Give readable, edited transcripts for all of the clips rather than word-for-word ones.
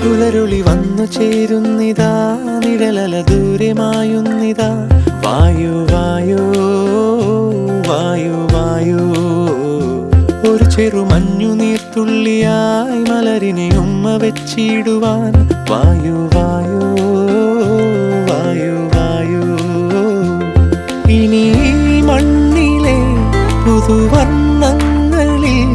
പുലരുളി വന്നു ചേരുന്നിതാ, നിഴലല ദൂരെ മായുന്നിതാ. വായു വായു വായു വായു, ഒരു ചെറു മഞ്ഞു നീർത്തുള്ളിയായി മലരിനെ ഉമ്മ വെച്ചിടുവാൻ. വായു വായു വായു വായു, ഇനി മണ്ണിലെ പുതുവർണ്ണങ്ങളിൽ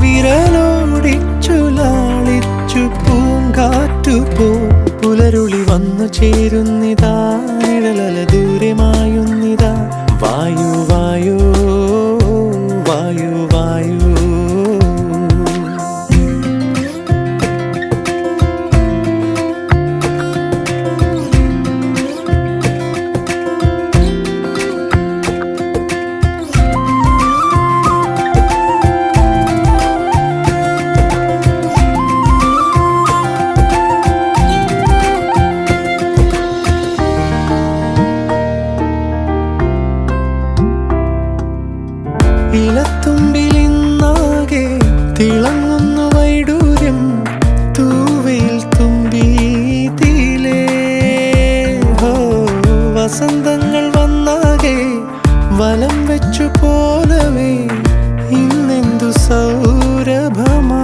വിരലോടിച്ചു ലാളിച്ചു പൂങ്കാറ്റുപോ. പുലരുളി വന്നു ചേരുന്നിതാ, നിഴലല ദൂരെ മായുന്നിതാ. വായു വായു വായു വായു. ഇലത്തുമ്പിലിന്നാകെ തിളങ്ങുന്നു വൈഡൂര്യം, തൂവയിൽ തുമ്പീതിലേ. ഹോ, വസന്തങ്ങൾ വന്നാകെ വലം വെച്ചു പോലവേ ഇന്നെന്തു സൗരഭമാ.